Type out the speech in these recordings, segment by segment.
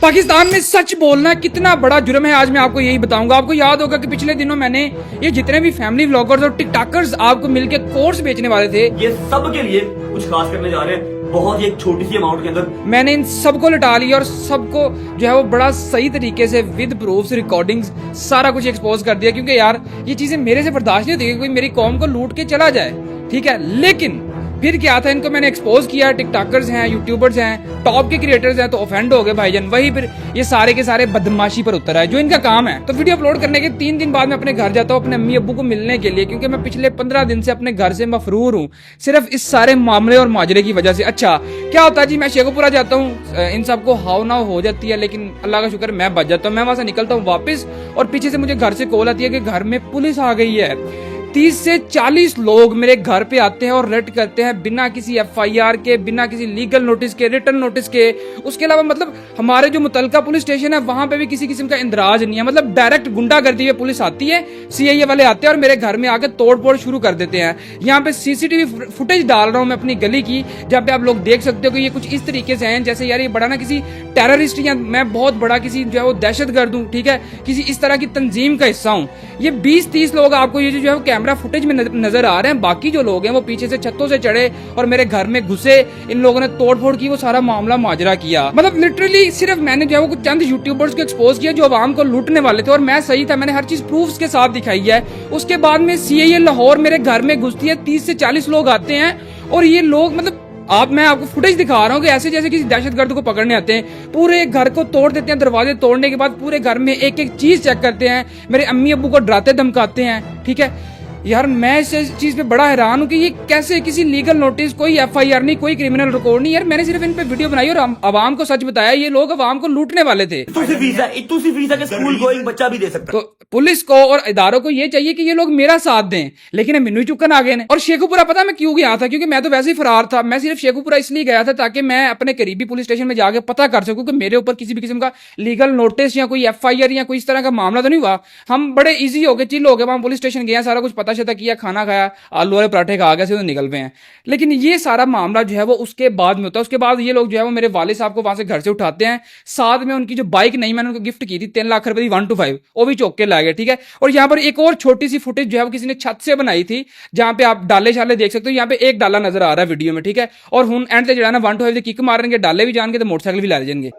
पाकिस्तान में सच बोलना कितना बड़ा जुर्म है, आज मैं आपको यही बताऊंगा। आपको याद होगा कि पिछले दिनों मैंने ये जितने भी फैमिली व्लॉगर्स और टिकटॉकर्स आपको मिलके कोर्स बेचने वाले थे, ये सब के लिए कुछ खास करने जा रहे हैं, बहुत ही एक छोटी सी अमाउंट के अंदर। मैंने इन सबको लटा लिया और सबको जो है वो बड़ा सही तरीके से विद प्रूफ्स रिकॉर्डिंग्स सारा कुछ एक्सपोज कर दिया, क्योंकि यार ये चीजें मेरे से बर्दाश्त नहीं होती कि कोई मेरी कौम को लूट के चला जाए, ठीक है। लेकिन फिर क्या था, इनको मैंने एक्सपोज किया, टिकटॉकर्स हैं, यूट्यूबर्स हैं, टॉप के क्रिएटर्स हैं, तो ऑफेंड हो गए भाईजान। वही फिर ये सारे के सारे बदमाशी पर उतर आए जो इनका काम है। तो वीडियो अपलोड करने के 3 दिन बाद मैं अपने घर जाता हूँ अपने अम्मी अब्बू को मिलने के लिए, क्योंकि मैं पिछले 15 दिन से अपने घर से मफरूर हूँ सिर्फ इस सारे मामले और माजरे की वजह से। अच्छा क्या होता है जी, मैं शेखुपुरा जाता हूँ, इन सबको हाव नाव हो जाती है, लेकिन अल्लाह का शुक्र मैं बच जाता हूँ। मैं वहां से निकलता हूँ वापस और पीछे से मुझे घर से कॉल आती है कि घर में पुलिस आ गई है। 30 से 40 लोग मेरे घर पे आते हैं और रेड करते हैं बिना किसी एफआईआर के, बिना किसी लीगल नोटिस के, रिटर्न नोटिस के। उसके अलावा मतलब हमारे जो मुतलका पुलिस स्टेशन है वहां पे भी किसी किस्म का इंदराज नहीं है, मतलब डायरेक्ट गुंडागर्दी में पुलिस आती है, सीआईए वाले आते हैं और मेरे घर में आके तोड़फोड़ शुरू कर देते हैं। यहाँ पे सीसीटीवी फुटेज डाल रहा हूँ मैं अपनी गली की, जहाँ पे आप लोग देख सकते हो कि ये कुछ इस तरीके से हैं जैसे यार ये बड़ा ना किसी टेररिस्ट या मैं बहुत बड़ा किसी जो है वो दहशतगर्द हूँ, ठीक है, किसी इस तरह की तंजीम का हिस्सा हूँ। ये 20-30 लोग आपको ये जो है कैमरा फुटेज में नजर आ रहे हैं, बाकी जो लोग हैं वो पीछे से छतों से चढ़े और मेरे घर में घुसे, इन लोगों ने तोड़फोड़ की, वो सारा मामला माजरा किया। मतलब लिटरली सिर्फ मैंने जो है वो कुछ चंद यूट्यूबर्स को एक्सपोज किया जो आवाम को लूटने वाले थे, और मैं सही था, मैंने हर चीज प्रूफ्स के साथ दिखाई है। उसके बाद में सीआईए लाहौर मेरे घर में घुसती है, 30 से 40 लोग आते हैं और ये लोग मतलब मैं आपको फुटेज दिखा रहा हूँ कि ऐसे जैसे किसी दहशतगर्द को पकड़ने आते हैं, पूरे घर को तोड़ देते हैं, दरवाजे तोड़ने के बाद पूरे घर में एक एक चीज चेक करते हैं, मेरे अम्मी अब्बू को डराते धमकाते हैं, ठीक है। यार मैं इस चीज पे बड़ा हैरान हूँ कि ये कैसे किसी लीगल नोटिस, कोई एफआईआर नहीं, कोई क्रिमिनल रिकॉर्ड नहीं। यार मैंने सिर्फ इन पे वीडियो बनाई और आवाम को सच बताया, ये लोग आवाम को लूटने वाले थे। इतू सी वीजा के स्कूल गोइंग बच्चा भी दे सकता। तो पुलिस को और इदारों को ये चाहिए कि ये लोग मेरा साथ दें, लेकिन मैनू चुकन आ गए ने। और शेखुपुरा पता मैं क्यों गया था, क्योंकि मैं तो वैसे ही फरार था। मैं सिर्फ शेखुपुरा इसलिए गया था ताकि मैं अपने करीबी पुलिस स्टेशन में जाके पता कर सकूं कि मेरे ऊपर किसी भी किस्म का लीगल नोटिस या कोई एफआईआर या कोई इस तरह का मामला तो नहीं हुआ। हम बड़े ईजी हो गए, चिल हो गए, वहां पुलिस स्टेशन गया, सारा कुछ पता शता किया, खाना खाया, आलू वाले पराठे खा गए, तो निकल गए हैं। लेकिन ये सारा मामला जो है वो उसके बाद में होता है। उसके बाद ये लोग जो है वो मेरे वाले साहब को वहां से घर से उठाते हैं, साथ में उनकी जो बाइक नहीं मैंने उनको गिफ्ट की थी 3 लाख रुपए की 1 to 5 वो भी चौक के ला गए, ठीक है। और यहाँ पर एक और छोटी सी फुटेज जो है वो किसी ने छत से बनाई थी, जहां पे आप डाले शाले देख सकते हो। यहाँ पे एक डाला नजर आ रहा है वीडियो में, ठीक है। और हुन एंड से जो ना 1 to 5 किक मारेंगे, डाले भी जाएंगे तो मोटरसाइकिल भी ला जाएंगे।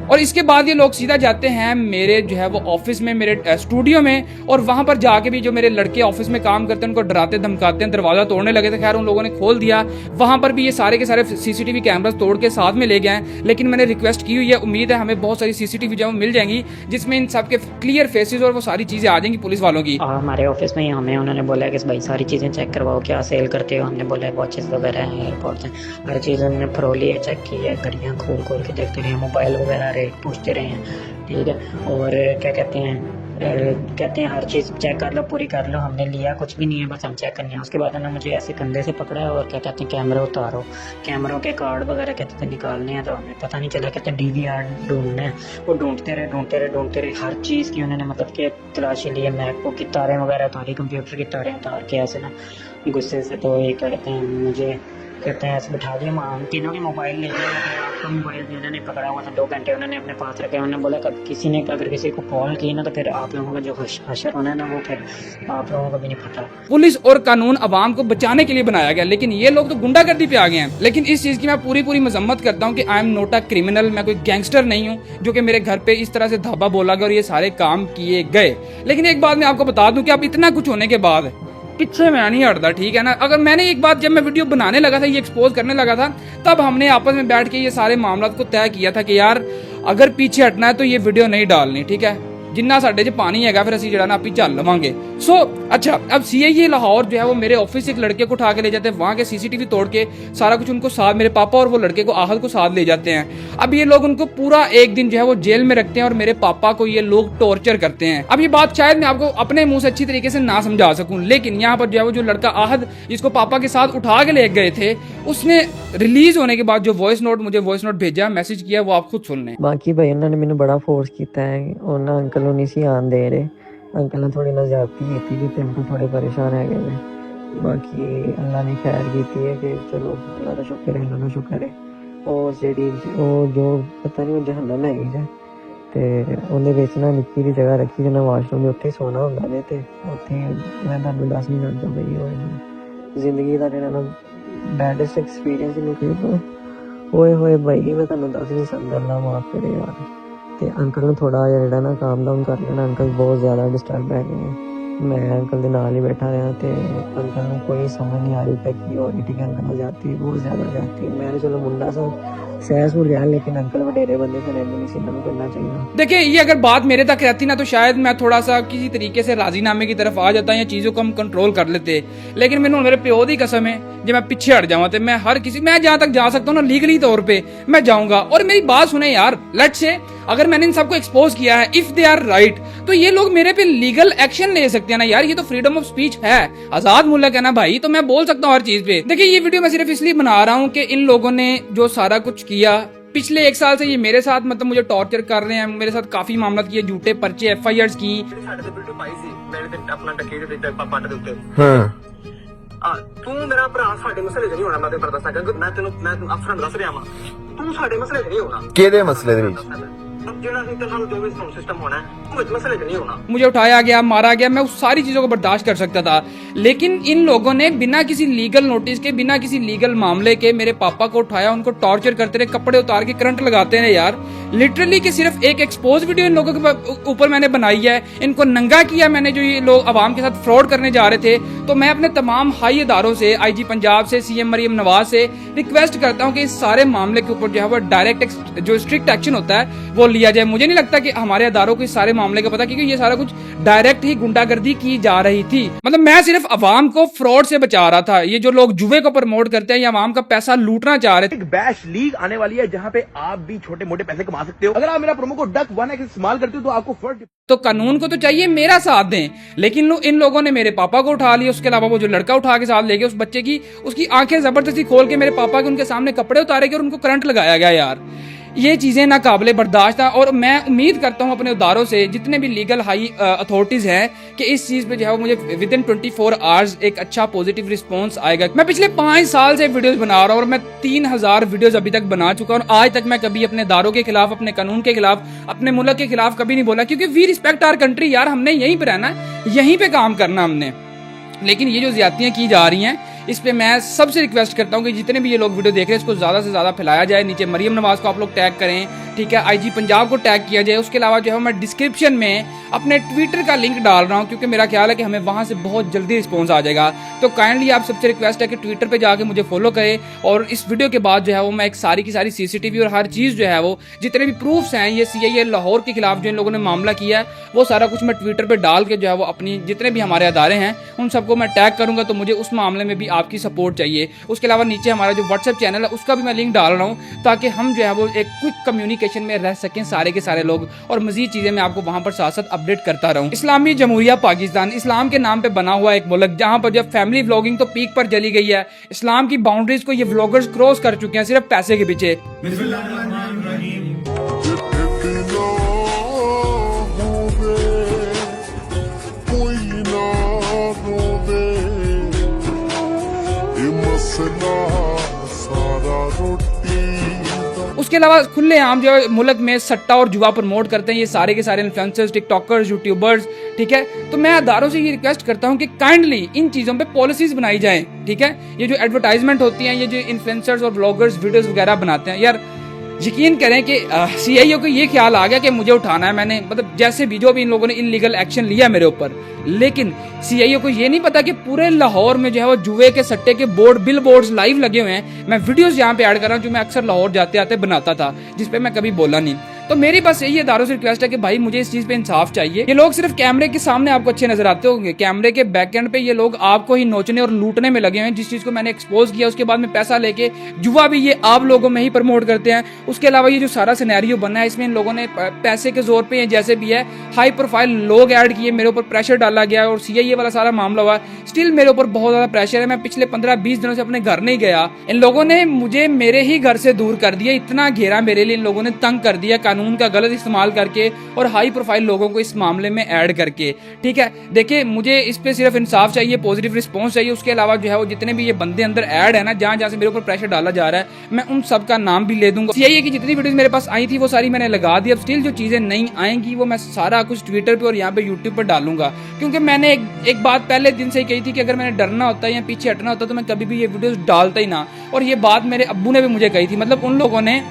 और इसके बाद ये लोग सीधा जाते हैं मेरे जो है वो ऑफिस में, मेरे स्टूडियो में, और वहां पर जाके भी जो मेरे लड़के ऑफिस में काम करते हैं उनको डराते धमकाते हैं, दरवाजा तोड़ने लगे थे। खैर उन लोगों ने खोल दिया, वहां पर भी ये सारे के सारे सीसीटीवी कैमरास तोड़ के साथ में ले गए हैं। लेकिन मैंने रिक्वेस्ट की हुई है, उम्मीद है हमें बहुत सारी सीसीटीवी जो मिल जाएंगी जिसमें इन सबके क्लियर फेसेस और वो सारी चीजें आ जाएंगी पुलिस वालों की। हमारे ऑफिस में हमें उन्होंने बोला कि भाई सारी चीज़ें चेक करवाओ, क्या सेल करते हो। हमने बोला वॉचेस वगैरह हैं, एयरपोर्ट्स हैं, हर चीज़ उन्होंने फरोली है, चेक की है, घड़ियाँ खोल खोल के देखते रहे, मोबाइल वगैरह रेट पूछते रहे हैं, ठीक है। और क्या कहते हैं हर चीज़ चेक कर लो, पूरी कर लो। हमने लिया कुछ भी नहीं है, बस हम चेक करने हैं। उसके बाद उन्होंने मुझे ऐसे कंधे से पकड़ा है और क्या कहते हैं कैमरे उतारो, कैमरों के कार्ड वगैरह कहते थे निकालने हैं, तो हमें पता नहीं चला, कहते हैं डीवीआर ढूंढना है। वो ढूंढते रहे, हर चीज़ की उन्होंने मतलब कि तलाशी ली है। मैकबुक की तारें वगैरह उतारी, कंप्यूटर की तारें उतार के ऐसे ना गुस्से से। तो ये कहते हैं मुझे कहते हैं ऐसे बिठा दिया, हम तीनों के मोबाइल ले गए। आपका मोबाइल जिन्होंने पकड़ा हुआ था 2 घंटे उन्होंने अपने पास रखे। उन्होंने बोला किसी ने अगर किसी को कॉल की ना तो फिर आप लोगों का जो हशर होना है ना वो फिर आप लोगों को भी नहीं पता। पुलिस और कानून अवाम को बचाने के लिए बनाया गया, लेकिन ये लोग तो गुंडागर्दी पे आ गए हैं। लेकिन इस चीज की मैं पूरी मजम्मत करता हूँ कि I am not a criminal, मैं कोई गैंगस्टर नहीं हूँ जो कि मेरे घर पे इस तरह से धाबा बोला गया और ये सारे काम किए गए। लेकिन एक बात मैं आपको बता दूं कि अब इतना कुछ होने के बाद पीछे मैं नहीं हटता, ठीक है ना। अगर मैंने एक बात, जब मैं वीडियो बनाने लगा था, ये एक्सपोज करने लगा था, तब हमने आपस में बैठ के ये सारे मामला को तय किया था कि यार अगर पीछे हटना है तो ये वीडियो नहीं डालनी, ठीक है। जिन्ना साडे च पानी है फिर असं जरा ना आप चल लवांगे। अच्छा अब सीआईए लाहौर जो है वो मेरे ऑफिस से एक लड़के को उठा के ले जाते हैं, वहां के सीसीटीवी तोड़ के सारा कुछ उनको साथ, मेरे पापा और वो लड़के को आहल को साथ ले जाते हैं। अब ये लोग उनको पूरा एक दिन जो है वो जेल में रखते हैं और मेरे पापा को ये लोग टॉर्चर करते हैं। अब ये बात शायद मैं आपको अपने मुंह से अच्छी तरीके से ना समझा सकूं, लेकिन यहाँ पर जो है वो जो लड़का आहद जिसको पापा के साथ उठा के ले गए थे, उसने रिलीज होने के बाद जो मुझे वॉइस नोट भेजा, मैसेज किया, वो आप खुद सुन लें। बाकी भाई उन्होंने मैंने बड़ा फोर्स किया है, उन्होंने अंकल नहीं सी आन दे रहे, अंकल ने थोड़ी ना ज्यादती की थी कि अंकल थोड़े परेशान है गए। बाकी अल्लाह ने खैर की है कि चलो अल्लाह का शुक्र है, अल्लाह का शुक्र है। और जेडी वो जो पता नहीं वो जहन्नम हैगी जे ते ਉਹਦੇ ਵਿੱਚ ਨਾ ਨਿੱਕੀ ਜਿਹੀ ਜਗ੍ਹਾ ਰੱਖੀ ਜਿਹਨਾਂ ਵਾਸ਼ਰੂਮ ਦੇ ਉੱਥੇ ਸੋਣਾ ਹੁੰਦਾ ਨੇ ਤੇ ਉੱਥੇ ਮੈਂ ਤੁਹਾਨੂੰ ਦੱਸ ਨਹੀਂ ਸਕਦਾ ਬਈ ਉਹ ਜ਼ਿੰਦਗੀ ਦਾ ਜਿਹੜਾ ਨਾ ਬੈਡੈਸਟ ਐਕਸਪੀਰੀਅੰਸ ਨੂੰ ਕਿ ਓਏ ਹੋਏ ਭਾਈ ਮੈਂ ਤੁਹਾਨੂੰ ਦੱਸ ਨਹੀਂ ਸਕਦਾ। ਅੱਲਾ ਮਾਫ ਕਰੇ ਯਾਰ। ਤੇ ਅੰਕਲ ਨੂੰ ਥੋੜਾ ਜਿਹਾ ਜਿਹੜਾ ਨਾ ਕਾਮ ਡਾਊਨ ਕਰ ਲੈਣਾ। ਅੰਕਲ ਬਹੁਤ ਜ਼ਿਆਦਾ ਡਿਸਟਰਬ ਹੈ ਗਏ। मैं अंकल के नाल ही बैठा रहा तो अंकल को कोई समझ नहीं आ रही था कि और ठीक है अंकल जाती बहुत ज़्यादा जाती। मैं चलो मुंडा सा सहस हो गया लेकिन अंकल वडेरे बंदे से नहीं करना चाहिए। देखिए ये अगर बात मेरे तक रहती ना तो शायद मैं थोड़ा सा किसी तरीके से राजीनामे की तरफ आ जाता या चीज़ों को हम कंट्रोल कर लेते। लेकिन मैंने मेरे प्यो दी कसम है जब मैं पीछे हट जाऊँ तो मैं हर किसी मैं जहाँ तक जा सकता हूँ ना लीगली तौर पे मैं जाऊंगा। और मेरी बात सुने यार, लेट्स से अगर मैंने इन सबको एक्सपोज किया है, इफ दे आर राइट तो ये लोग मेरे पे लीगल एक्शन ले सकते हैं ना यार। ये तो फ्रीडम ऑफ स्पीच है, आजाद मुल्क है ना भाई, तो मैं बोल सकता हूँ हर चीज पे। देखिए ये वीडियो मैं सिर्फ इसलिए बना रहा हूँ कि इन लोगों ने जो सारा कुछ किया पिछले 1 साल से ये मेरे साथ मतलब मुझे टॉर्चर कर रहे हैं, मेरे साथ काफी मामला किए, झूठे पर्चे FIRs की। ਤੂੰ ਮੇਰਾ ਭਰਾ ਸਾਡੇ ਮਸਲੇ 'ਚ ਨਹੀਂ ਹੋਣਾ। ਮੈਂ ਤੇ ਪਰਦਾ ਸਾਡਾ ਮੈਂ ਤੈਨੂੰ ਅਫਸਰਾਂ ਦੱਸ ਰਿਹਾ ਵਾਂ ਤੂੰ ਸਾਡੇ ਮਸਲੇ 'ਚ ਨਹੀਂ ਹੋਣਾ। ਕਿਹਦੇ ਮਸਲੇ ਦੇ ਵਿੱਚ? ਜਿਹੜਾ ਸਾਨੂੰ ਜੋ ਵੀ सिस्टम होना है वो मसले 'ਚ नहीं होना। मुझे उठाया गया, मारा गया, मैं उस सारी चीजों को बर्दाश्त कर सकता था। लेकिन इन लोगों ने बिना किसी लीगल नोटिस के, बिना किसी लीगल मामले के मेरे पापा को उठाया, उनको टॉर्चर करते रहे, कपड़े उतार के करंट लगाते रहे यार। लिटरली कि सिर्फ एक एक्सपोज वीडियो इन लोगों के ऊपर मैंने बनाई है, इनको नंगा किया मैंने। जो ये लोग अवाम के साथ फ्रॉड करने जा रहे थे तो मैं अपने तमाम हाई अदारों से, IG पंजाब से, CM मरियम नवाज से रिक्वेस्ट करता हूँ कि इस सारे मामले के ऊपर जो है वो डायरेक्ट जो स्ट्रिक्ट एक्शन होता है वो लिया जाए। मुझे नहीं लगता कि हमारे अदारों को इस सारे मामले का पता, क्योंकि ये सारा कुछ डायरेक्ट ही गुंडागर्दी की जा रही थी। मतलब मैं सिर्फ अवाम को फ्रॉड से बचा रहा था। ये जो लोग जुए को प्रमोट करते हैं या अवाम का पैसा लूटना चाह रहे थे। एक बैश लीग आने वाली है जहां पे आप भी छोटे मोटे पैसे कमा सकते हो। अगर आप मेरा प्रोमो कोड डक 1x इस्तेमाल करते हो तो आपको फर्स्ट। तो कानून को तो चाहिए मेरा साथ दें, लेकिन इन लोगों ने मेरे पापा को उठा लिया। उसके अलावा वो जो लड़का उठा के साथ ले गए उस बच्चे की, उसकी आंखें जबरदस्ती खोल के मेरे पापा के उनके सामने कपड़े उतारे गए और उनको करंट लगाया गया यार। ये चीजें ना काबिले बर्दाश्त था। और मैं उम्मीद करता हूं अपने उदारों से, जितने भी लीगल हाई अथॉरिटीज हैं, कि इस चीज पे जो है मुझे विद इन 24 आवर्स एक अच्छा पॉजिटिव रिस्पांस आएगा। मैं पिछले 5 साल से वीडियोस बना रहा हूं और मैं 3000 वीडियोस अभी तक बना चुका हूं। और आज तक मैं कभी अपने इदारों के खिलाफ, अपने कानून के खिलाफ, अपने मुल्क के खिलाफ कभी नहीं बोला, क्योंकि वी रिस्पेक्ट आवर कंट्री यार। हमने यहीं पे रहना है, यहीं पे काम करना हमने। लेकिन ये जो ज्यादतियां की जा रही हैं इस पे मैं सबसे रिक्वेस्ट करता हूँ कि जितने भी ये लोग वीडियो देख रहे हैं इसको ज्यादा से ज्यादा फैलाया जाए। नीचे मरियम नवाज को आप लोग टैग करें, ठीक है, IG पंजाब को टैग किया जाए। उसके अलावा जो है मैं डिस्क्रिप्शन में अपने ट्विटर का लिंक डाल रहा हूँ, क्योंकि मेरा ख्याल है कि हमें वहां से बहुत जल्दी रिस्पॉन्स आ जाएगा। तो काइंडली आप सबसे रिक्वेस्ट है कि ट्विटर पे जाके मुझे फॉलो करें। और इस वीडियो के बाद जो है वो मैं एक सारी की सारी CCTV और हर चीज जो है वो जितने भी प्रूफ्स हैं, ये CIA लाहौर के खिलाफ जो इन लोगों ने मामला किया है, वो सारा कुछ मैं ट्विटर पे डाल के जो है वो अपनी जितने भी हमारे अदारे हैं उन सबको मैं टैग करूंगा। तो मुझे उस मामले में भी आपकी सपोर्ट चाहिए। उसके अलावा नीचे हमारा जो WhatsApp चैनल है उसका भी मैं लिंक डाल रहा हूँ, ताकि हम जो है वो एक क्विक कम्युनिकेशन में रह सकें सारे के सारे लोग। और मजीद चीजें मैं आपको वहां पर साथ साथ अपडेट करता रहूं। इस्लामी जमहूरिया पाकिस्तान, इस्लाम के नाम पे बना हुआ एक मुल्क, जहां पर जो फैमिली व्लॉगिंग तो पीक पर चली गई है। इस्लाम की बाउंड्रीज को ये व्लॉगर्स क्रॉस कर चुके हैं सिर्फ पैसे के पीछे। उसके अलावा खुले आम जो मुल्क में सट्टा और जुआ प्रमोट करते हैं ये सारे के सारे इन्फ्लुएंसर्स, टिकटॉकर्स, यूट्यूबर्स, ठीक है। तो मैं अदारों से ये रिक्वेस्ट करता हूं कि काइंडली इन चीजों पे पॉलिसीज बनाई जाए, ठीक है। ये जो एडवर्टाइजमेंट होती हैं, ये जो इन्फ्लुएंसर्स और ब्लॉगर्स वीडियोस वगैरह बनाते हैं यार, यकीन करें कि CIO को ये ख्याल आ गया कि मुझे उठाना है। मैंने मतलब जैसे भी जो भी इन लोगों ने इनलीगल एक्शन लिया मेरे ऊपर, लेकिन CIO को ये नहीं पता कि पूरे लाहौर में जो है वो जुए के सट्टे के बोर्ड, बिल बोर्ड्स लाइव लगे हुए हैं। मैं वीडियोस यहाँ पे ऐड कर रहा हूँ जो मैं अक्सर लाहौर जाते आते बनाता था, जिसपे मैं कभी बोला नहीं। तो मेरी बस यही अदारों से रिक्वेस्ट है कि भाई मुझे इस चीज पे इंसाफ चाहिए। ये लोग सिर्फ कैमरे के सामने आपको अच्छे नजर आते होंगे, कैमरे के बैक एंड पे ये लोग आपको ही नोचने और लूटने में लगे हुए हैं। जिस चीज को मैंने एक्सपोज किया उसके बाद में पैसा लेके जुआ भी ये आप लोगों में ही प्रमोट करते हैं। उसके अलावा ये जो सारा सिनेरियो बना है इसमें इन लोगों ने पैसे के जोर पे जैसे भी है हाई प्रोफाइल लोग ऐड किए, मेरे ऊपर प्रेशर डाला गया और CIA वाला सारा मामला हुआ। स्टिल मेरे ऊपर बहुत ज्यादा प्रेशर है। मैं पिछले 15-20 दिनों से अपने घर नहीं गया। इन लोगों ने मुझे मेरे ही घर से दूर कर दिया, इतना घेरा मेरे लिए इन लोगों ने तंग कर दिया, कानून का गलत इस्तेमाल करके और हाई प्रोफाइल लोगों को इस मामले में ऐड करके। ठीक है, देखिए मुझे इस पे सिर्फ इंसाफ चाहिए, पॉजिटिव रिस्पॉन्स चाहिए। उसके अलावा जो है वो जितने भी ये बंदे अंदर ऐड है ना, जहां जहां से मेरे ऊपर प्रेशर डाला जा रहा है, मैं उन सब का नाम भी ले दूंगा। यही है कि जितनी वीडियोस मेरे पास आई थी वो सारी मैंने लगा दी। अब स्टिल जो चीजें नहीं आएंगी वो मैं सारा कुछ ट्विटर पे और यहाँ पे यूट्यूब पर डालूंगा, क्योंकि मैंने एक बात पहले दिन से ही कही थी कि अगर मैंने डरना होता या पीछे हटना होता तो मैं कभी भी ये वीडियोस डालता ही ना। और ये बात मेरे अब्बू ने भी मुझे कही थी, मतलब उन लोगों ने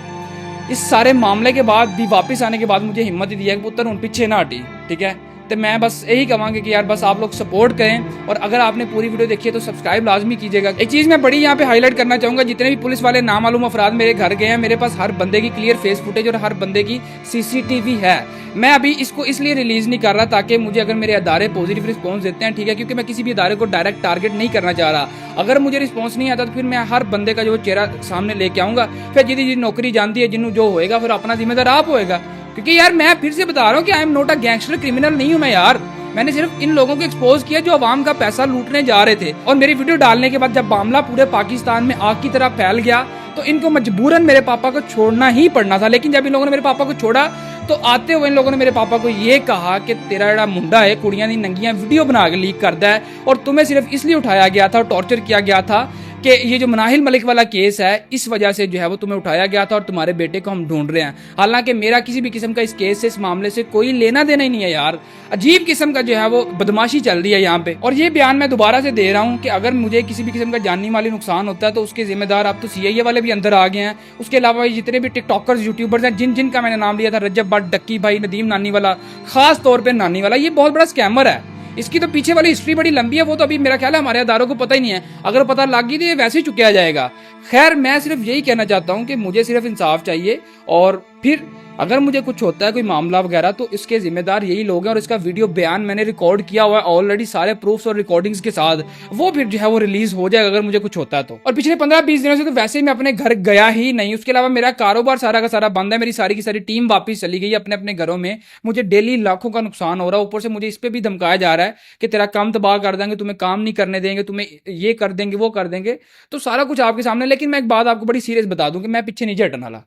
इस सारे मामले के बाद भी वापस आने के बाद मुझे हिम्मत ही दिया कि पुत्र उन पीछे ना हटी। ठीक है, तो मैं बस यही कहूँगा कि यार बस आप लोग सपोर्ट करें, और अगर आपने पूरी वीडियो देखी है तो सब्सक्राइब लाजमी कीजिएगा। एक चीज़ मैं बड़ी यहाँ पे हाईलाइट करना चाहूँगा, जितने भी पुलिस वाले नामालूम अफराद मेरे घर गए हैं, मेरे पास हर बंदे की क्लियर फेस फुटेज और हर बंदे की CCTV है। मैं अभी इसको इसलिए रिलीज नहीं कर रहा ताकि मुझे अगर मेरे अदारे पॉजिटिव रिस्पॉन्स देते हैं, ठीक है, क्योंकि मैं किसी भी अदारे को डायरेक्ट टारगेट नहीं करना चाह रहा। अगर मुझे रिस्पॉन्स नहीं आता तो फिर मैं हर बंदे का जो चेहरा सामने लेके आऊँगा, फिर जिदी नौकरी जानती है जिन्हों जो होएगा फिर अपना जिम्मेदार आप होएगा। क्योंकि यार मैं फिर से बता रहा हूँ कि I am not a gangster, criminal नहीं हूँ मैं यार। मैंने सिर्फ इन लोगों को एक्सपोज किया जो अवाम का पैसा लूटने जा रहे थे। और मेरी वीडियो डालने के बाद जब मामला पूरे पाकिस्तान में आग की तरह फैल गया तो इनको मजबूरन मेरे पापा को छोड़ना ही पड़ना था। लेकिन जब इन लोगों ने मेरे पापा को छोड़ा तो आते हुए इन लोगों ने मेरे पापा को ये कहा कि तेरा जड़ा मुंडा है कुड़ियां दी नंगियां वीडियो बना के लीक करता है, और तुम्हें सिर्फ इसलिए उठाया गया था और टॉर्चर किया गया था कि ये जो मनाहिल मलिक वाला केस है इस वजह से जो है वो तुम्हें उठाया गया था और तुम्हारे बेटे को हम ढूंढ रहे हैं। हालांकि मेरा किसी भी किस्म का इस केस से, इस मामले से कोई लेना देना ही नहीं है यार। अजीब किस्म का जो है वो बदमाशी चल रही है यहाँ पे। और ये बयान मैं दोबारा से दे रहा हूँ कि अगर मुझे किसी भी किस्म का जानी माली नुकसान होता है तो उसके जिम्मेदार अब तो CIA वाले भी अंदर आ गए हैं। उसके अलावा जितने भी टिकटॉकर्स, यूट्यूबर्स हैं, जिन का मैंने नाम लिया था, रजब भट्ट, डक्की भाई, नदीम नानी वाला, खास तौर पर नानी वाला, ये बहुत बड़ा स्कैमर है। इसकी तो पीछे वाली हिस्ट्री बड़ी लंबी है, वो तो अभी मेरा ख्याल है हमारे अदारों को पता ही नहीं है। अगर पता लग गई तो ये वैसे ही चुकाया जाएगा। खैर मैं सिर्फ यही कहना चाहता हूँ कि मुझे सिर्फ इंसाफ चाहिए, और फिर अगर मुझे कुछ होता है कोई मामला वगैरह तो इसके जिम्मेदार यही लोग हैं। और इसका वीडियो बयान मैंने रिकॉर्ड किया हुआ है ऑलरेडी सारे प्रूफ्स और रिकॉर्डिंग्स के साथ, वो फिर जो है वो रिलीज हो जाएगा अगर मुझे कुछ होता है तो। और पिछले 15-20 दिनों से तो वैसे ही मैं अपने घर गया ही नहीं। उसके अलावा मेरा कारोबार सारा का सारा बंद है, मेरी सारी की सारी टीम वापस चली गई अपने अपने घरों में। मुझे डेली लाखों का नुकसान हो रहा है, ऊपर से मुझे इस पे भी धमकाया जा रहा है कि तेरा काम तबाह कर देंगे, तुम्हें काम नहीं करने देंगे, तुम्हें ये कर देंगे, वो कर देंगे। तो सारा कुछ आपके सामने। लेकिन मैं एक बात आपको बड़ी सीरियस बता दूं कि मैं पीछे नहीं हटने वाला।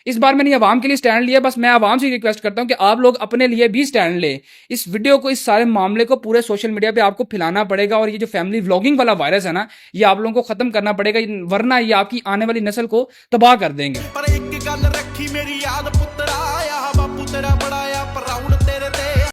इस बार मैंने आवाम के लिए स्टैंड लिया। बस मैं आवाम से रिक्वेस्ट करता हूं कि आप लोग अपने लिए भी स्टैंड लें। इस वीडियो को, इस सारे मामले को पूरे सोशल मीडिया पे आपको फैलाना पड़ेगा। और ये जो फैमिली व्लॉगिंग वाला वायरस है ना, ये आप लोगों को खत्म करना पड़ेगा, वरना ये आपकी आने वाली नस्ल को तबाह कर देंगे। पर एक गल रखी मेरी याद